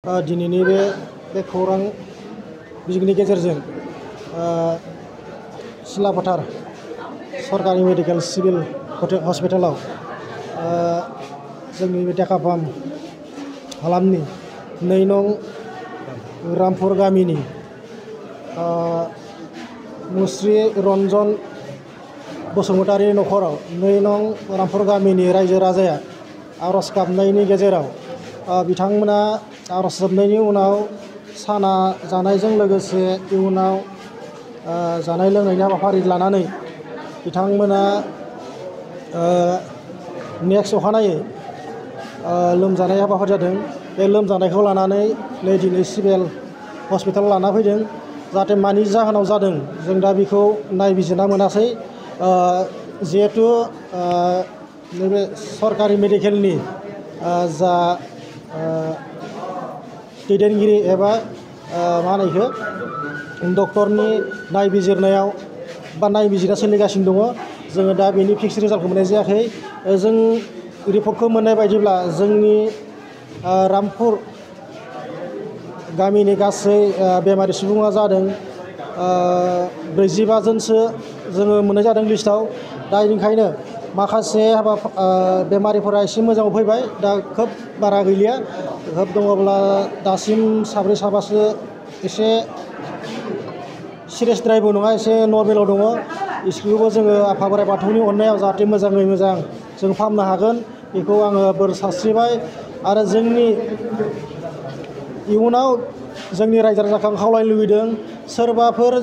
दिनैनि बे खौरां बिजोंनि गेजेरजों सिलाफोथार सरकारि मेडिकेल सिभिल हस्पिटालाव जोंनि बे देहा हालामनि 2 नं रामपुर गामिनि मुस्रि रन्जन बसुमतारी नखराव 2 नं रामपुर गामिनि रायजो राजाया आरज गाबनायनि गेजेराव बिथांमोना आरज जोबनायनि उनाव साना जानायजों लोगोसे इयुनाव जानाय लोंनायनि हाबाफारि लानानै बिथांमोना नेक्स्ट अखानायै लोमजानाय हाबाफारि जादों। बे लोमजानायखौ लानानै दिनै सिभिल हस्पिटालाव लाना फैदों। जाहाथे मानि जाहोनाव जादों जों दा बेखौ नायबिजिरना मोनासै। जिहेतु नैबे सरकारि मेडिकेलनि जा दैदेनगिरि एबा मा होनो बेखौ डक्टरनि नायबिजिरनायाव बा नायबिजिरना सोलिगासिनो दङ। जोङो दा बेनि फिक्स रिजाल्टखौ मोननाय जायाखै। जों रिपर्टखौ मोननाय बायदिब्ला जोंनि रामपुर गामिनि गासै बेमारि सुबुङा जादों 45 जनसो जोङो मोननाय जादों लिस्टआव। दा बेनिखायनो माखासे बेमारिफोरा एसे मोजाङाव फैबाय, दा खोब बारा गैलिया। खोब दङब्ला दासिम 4-5 एसे सिरियासद्रायबो नङा, एसे नर्मेलाव दङ। बिसोरखौबो जोङो आफा बोराइ बाथौनि अननायाव जाहाथे मोजाङै मोजां जों फाहामनो हागोन बेखौ आङो बोर सारस्रिबाय। आरो जोंनि इयुनाव जोंनि रायजो राजाखौ आं खावलायनो लुबैदों, सोरबाफोर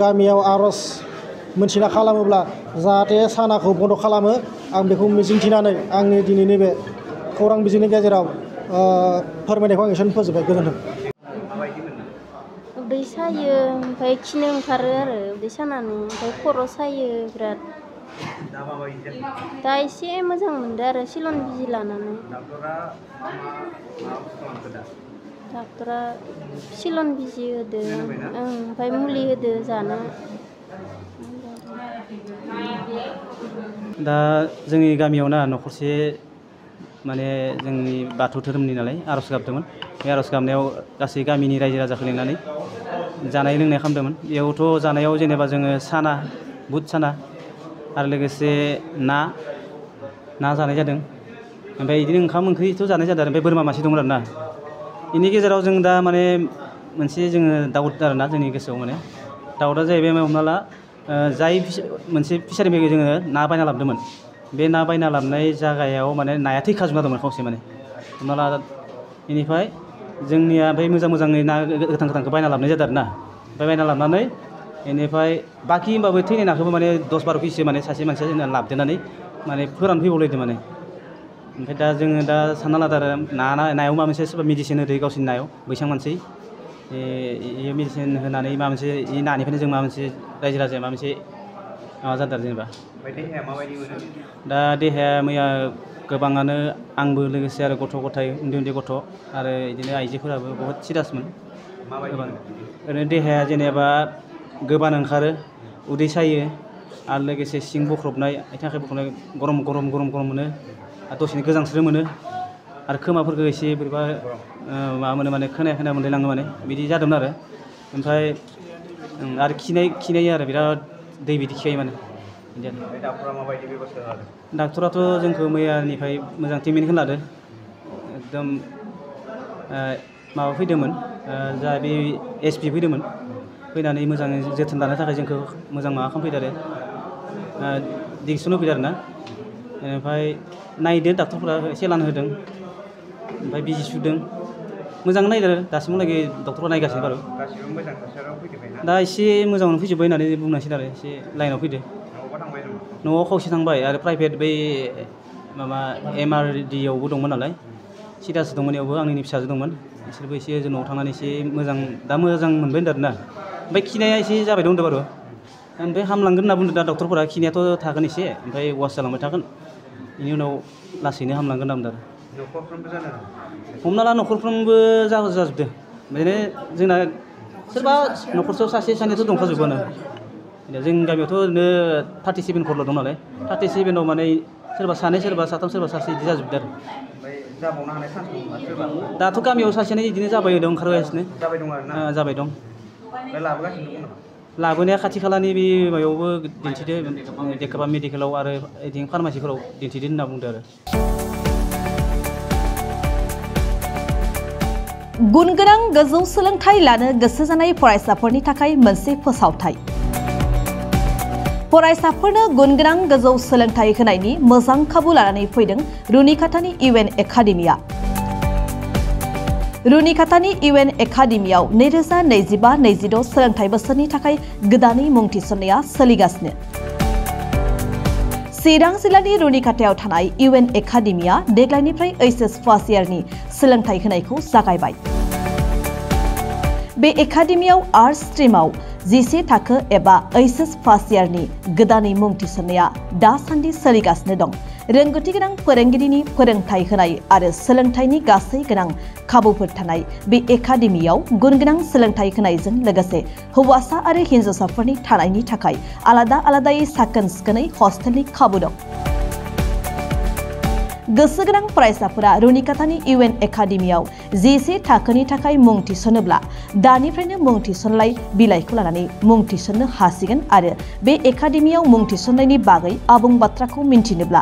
गामियाव आरज मोनथिना खालामोब्ला जाहाथे सानाखौ बन्द खालामो। आं बेखौ मिजिंथिनानै आंनि दिनैनि बे खौरां बिजोंनि गेजेराव फोरमायनायखौ आं एसेनो फोजोबबाय। गोजोन्थों। उदै सायो, ओमफ्राय खिनो ओंखारो आरो उदै सानानै, ओमफ्राय खर' सायो बिराद। दा एसे मोजां मोनदों आरो सिलन बिजि लानानै। डाक्टरा सिलन बिजि होदो, ओमफ्राय मुलि होदो जानो। दा जोंनि गामियाव नखरसे माने जोंनि बाथौ धोरोमनि नालाय आरज गाबदोंमोन। बे आरज गाबनायाव गासै गामिनि रायजो राजाखौ लिंनानै जानाय लोंनाय खालामदोंमोन। बेयावथ' जानायाव जेनेबा जोङो साना, बुट साना आरो लोगोसे ना जानाय जादों। ओमफ्राय बिदिनो ओंखाम ओंख्रिथ' जानाय जादों। ओमफ्राय बोरमा मासे दंमोन आरोना। बेनि गेजेराव जों दा माने मोनसे जोङो दाउट आरोना जोंनि गोसोआव माने दाउटआ जाहैबाय, हमना ला जाय मोनसे फिसारिनिफ्राय जोङो ना बायना लाबोदोंमोन, बे ना बायना लाबोनाय जायगायाव माने नाया थैखाजोबना दंमोन खावसे माने, हमना ला। बेनिफ्राय जोंनिया ओमफ्राय मोजाङै ना गोथांखौ बायना लाबोनाय जादों आरोना। ओमफ्राय बायना लाबोनानै बेनिफ्राय बाखि होमबाबो थैनाय नाखौबो माने 10-12 पिससो माने सासे मानसिया जोंना लाबोदेरनानै माने फोरानफैबावलायदों माने। ओमफ्राय दा जोङो दा सानना लादों आरो नायाव माबा मोनसे सोरबा मेडिसिन होदो गावसोरनि नायाव, बैसां मानसि बे मेडिसिन होनानै माबा मोनसे नानिफ्रायनो जों माबा मोनसे रायजो राजाया माबा मोनसे माबा जादों आरो जेनेबा। देहाया माबायदि मोनो? दा देहाया मैया गोबाङानो, आंबो लोगोसे आरो गथ' गथाय उन्दै गथ' आरो बिदिनो आइजोफोराबो बहुत सिरियासमोन। ओरैनो देहाया जेनेबा गोबानो ओंखारो, उदै सायो आरो लोगोसे सिं बख्रबनाय, आथिं आखाइ बख्रबनाय, गरम मोनो आरो दसेनो गोजांस्रिउ मोनो आरो खोमाफोरखौ एसे बोरैबा माबा मोनो माने खोनाया मोनलायलाङो माने, बिदि जादोंमोन आरो। ओमफ्राय आरो खिनाय आरो बिराद दै बिदि खिगायो माने। डाक्टरा माबायदि बेबस्था लादों? डाक्टराथ' जोंखौ मैयानिफ्राय मोजां ट्रिटमेन्टखौ लादों। एकदम माबा फैदोंमोन, जा बे SP फैदोंमोन, फैनानै मोजाङै जोथोन लानो थाखाय जोंखौ मोजां माबा खालामफैदों आरो डिसिसन होफैदों आरोना। ओमफ्राय नायदों डाक्टरफोरा, एसे लान होदों, ओमफ्राय बिजि सुदों, मोजां नायदों दासिमहालागै डक्टरफोरा नायगासिनो बारु। गासिबो मोजां थासारियाव फैजोब्बाय ना? दा एसे मोजाङावनो फैजोब्बाय होननानै बुंनांसिगोन आरो, एसे लाइनाव फैदो। न'आवबा थांबाय नामा? न'आव खावसे थांबाय आरो प्राइभेट बै माबा MRD आवबो दंमोन नालाय, सिरियास दंमोन, बेयावबो आंनि फिसाजो दंमोन। बिसोरबो एसे न'आव थांनानै एसे दा मोजां मोनबाय होनदों आरोना। ओमफ्राय खिनाया एसे जाबाय दं बारु। ओमफ्राय हामलांगोन होनना बुंदों दा डक्टरफोरा। खिनायाथ' थागोन एसे, ओमफ्राय वास जालांबाय थागोन, बेनि उनाव लासैनो हामलांगोन होनना बुंदों आरो। न'खरफ्रोमबो जानो हमना ला न'खरफ्रोमबो जाजोबदों। बिदिनो जोंना सोरबा न'खरसेयाव सासे सानैथ' दंखाजोबोआनो। जोंनि गामियावथ' ओरैनो 37 घरल' दं नालाय, 37आव माने सोरबा सानै, सोरबा साथाम, सोरबा सासे बिदि जाजोबदों आरो। ओमफ्राय जाबावनो हानाय चान्स दं सोरबा दाथ' गामियाव सासेना बिदिनो जाबाय दं ओंखारगासिनो जाबाय दं आरो ना जाबाय दं ओमफ्राय लाबोगासिनो दं नामा लाबोनाया खाथि खालानि बे माबायावबो दिन्थिदो देखाबा मेडिकेलाव आरो बिदिनो फार्मासिफोराव दिन्थिदो होनना बुंदो आरो गुनगोनां गोजौ सोलोंथाइ लानो गोसो जानाय फरायसाफोरनि थाखाय मोनसे फोसावथाय फरायसाफोरनो गुनगोनां गोजौ सोलोंथाइ होनायनि मोजां खाबु लानानै फैदों रुनिकाटानि इउएन एकाडेमिया रुनिकाटानि इउएन एकाडेमियाव 2025-26 सोलोंथाइ बोसोरनि थाखाय गोदानै मुं थिसननाया सोलिगासिनो चिरां जिल्लानि रुनिकाटायाव थानाय इउएन एकाडेमिया देग्लायनिफ्राय एचएस फार्स्ट इयारनि सोलोंथाइ होनायखौ जागायबाय बे एकाडेमियाव आर्ट्स स्ट्रीमाव 11 थाखो एबा एचएस फार्स्ट इयारनि गोदानै मुं थिसननाया दासान्दि सोलिगासिनो दं रोंगौथि गोनां फोरोंगिरिनि फोरोंथाइ होनाय आरो सोलोंथाइनि गासै गोनां खाबुफोर थानाय बे एकाडेमियाव गुनगोनां सोलोंथाइ होनायजों लोगोसे हौवासा आरो हिन्जावसाफोरनि थानायनि थाखाय आलादा आलादायै साखोन सिखोनै हस्टेलनि खाबु दं गोसो गोनां फरायसाफोरा रुनिकाटानि इउएन एकाडेमियाव 11 थाखोनि थाखाय मुं थिसनोब्ला दानिफ्रायनो मुं थिसनलाय बिलाइखौ लानानै मुं थिसननो हासिगोन आरो बे एकाडेमियाव मुं थिसननायनि बागै आबुं बाथ्राखौ मिन्थिनोब्ला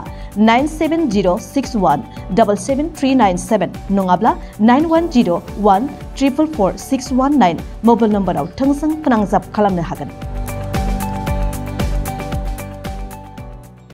9706177397 नङाब्ला 9101444619 मबाइल नम्बराव थोंजों फोनांजाब खालामनो हागोन।